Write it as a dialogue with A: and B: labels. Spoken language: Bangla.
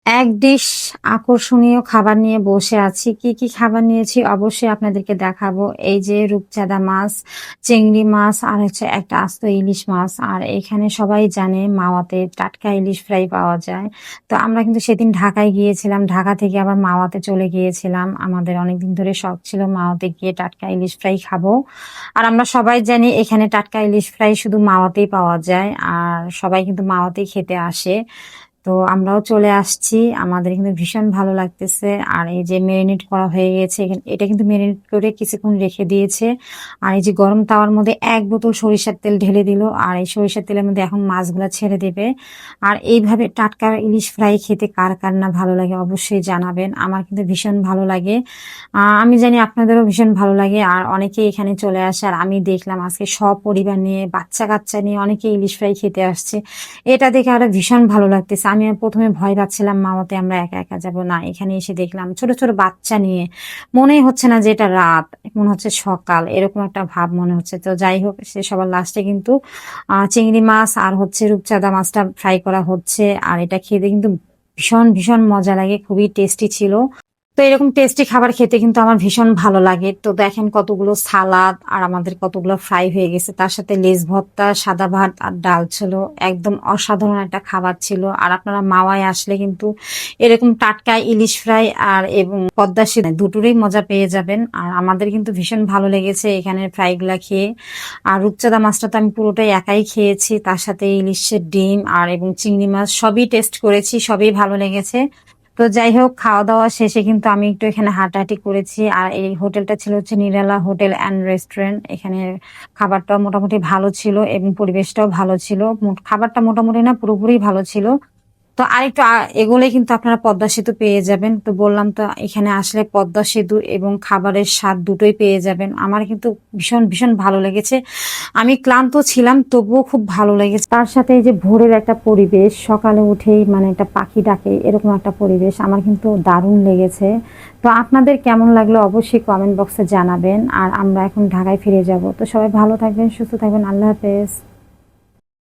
A: এক ডিশ আকর্ষণীয় খাবার নিয়ে বসে আছি। কি, কি খাবার নিয়েছি অবশ্যই আপনাদেরকে দেখাবো। এই যে রূপচাঁদা মাছ, চিংড়ি মাছ আর হচ্ছে একটা আস্ত ইলিশ মাছ। আর এখানে সবাই জানে মাওয়াতে টাটকা ইলিশ ফ্রাই পাওয়া যায়। তো আমরা কিন্তু সেদিন ঢাকায় গিয়েছিলাম। ঢাকা থেকে আবার মাওয়াতে চলে গিয়েছিলাম। আমাদের অনেকদিন ধরে শখ ছিল মাওয়াতে গিয়ে টাটকা ইলিশ ফ্রাই খাবো। আর আমরা সবাই জানি এখানে টাটকা ইলিশ ফ্রাই শুধু মাওয়াতেই পাওয়া যায়। আর সবাই কিন্তু মাওয়াতেই খেতে আসে। তো আমরাও চলে আসছি। আমাদের কিন্তু ভীষণ ভালো লাগতেছে। আর এই যে মেরিনেট করা হয়ে গেছে। এটা কিন্তু মেরিনেট করে কিছুক্ষণ রেখে দিয়েছে। আর এই যে গরম তাওয়ার মধ্যে ১ বোতল সরিষার তেল ঢেলে দিল। আর এই সরিষার তেলের মধ্যে এখন মাছগুলা ছেড়ে দেবে। আর এইভাবে টাটকা ইলিশ ফ্রাই খেতে কার, কার না ভালো লাগে অবশ্যই জানাবেন। আমার কিন্তু ভীষণ ভালো লাগে। আমি জানি আপনাদেরও ভীষণ ভালো লাগে। আর অনেকেই এখানে চলে আসে। আর আমি দেখলাম আজকে সপরিবার নিয়ে বাচ্চা-কাচ্চা নিয়ে অনেকে ইলিশ ফ্রাই খেতে আসছে। এটা দেখে আরো ভীষণ ভালো লাগতেছে। আমি প্রথমে ভয় পাচ্ছিলাম মাওয়াতে আমরা একা, একা যাব। না, এখানে এসে দেখলাম ছোট, ছোট বাচ্চা নিয়ে। মনেই হচ্ছে না যে এটা রাত, মনে হচ্ছে সকাল। এরকম একটা ভাব মনে হচ্ছে। তো যাই হোক সে সবার লাস্টে কিন্তু চিংড়ি মাছ আর হচ্ছে রূপচাঁদা মাছটা ফ্রাই করা হচ্ছে। আর এটা খেতে কিন্তু ভীষণ, ভীষণ মজা লাগে। খুবই টেস্টি ছিল। তো এরকম টেস্টি খাবার খেতে কিন্তু আমার ভীষণ ভালো লাগে। তো দেখেন কতগুলো সালাদ আর আমাদের কতগুলো ফ্রাই হয়ে গেছে। তার সাথে লেজ ভর্তা, সাদা ভাত আর ডাল ছিল। একদম অসাধারণ একটা খাবার ছিল। আর আপনারা মাওয়ায় আসলে কিন্তু এরকম টাটকা ইলিশ ফ্রাই আর এবং পদ্মা সেতু দুটোরই মজা পেয়ে যাবেন। আর আমাদের কিন্তু ভীষণ ভালো লেগেছে এখানের ফ্রাইগুলা খেয়ে। আর রূপচাঁদা মাছটা তো আমি পুরোটাই একাই খেয়েছি। তার সাথে ইলিশের ডিম আর এবং চিংড়ি মাছ সবই টেস্ট করেছি, সবই ভালো লেগেছে। তো যাই হোক খাওয়া দাওয়া শেষে কিন্তু আমি একটু এখানে হাঁটাহাঁটি করেছি। আর এই হোটেলটা ছিল হচ্ছে নিরালা হোটেল অ্যান্ড রেস্টুরেন্ট। এখানে খাবারটাও মোটামুটি ভালো ছিল এবং পরিবেশটাও ভালো ছিল। খাবারটা মোটামুটি না পুরোপুরি ভালো ছিল। তো আরেকটু এগোলে কিন্তু আপনারা পদ্মা সেতু পেয়ে যাবেন। তো বললাম তো এখানে আসলে পদ্মা সেতু এবং খাবারের স্বাদ দুটোই পেয়ে যাবেন। আমার কিন্তু ভীষণ ভীষণ ভালো লেগেছে। আমি ক্লান্ত ছিলাম তবুও খুব ভালো লেগেছে। তার সাথে এই যে ভোরের একটা পরিবেশ, সকালে উঠেই মানে একটা পাখি ডাকে এরকম একটা পরিবেশ আমার কিন্তু দারুণ লেগেছে। তো আপনাদের কেমন লাগলো অবশ্যই কমেন্ট বক্সে জানাবেন। আর আমরা এখন ঢাকায় ফিরে যাব। তো সবাই ভালো থাকবেন, সুস্থ থাকবেন। আল্লাহ হাফেজ।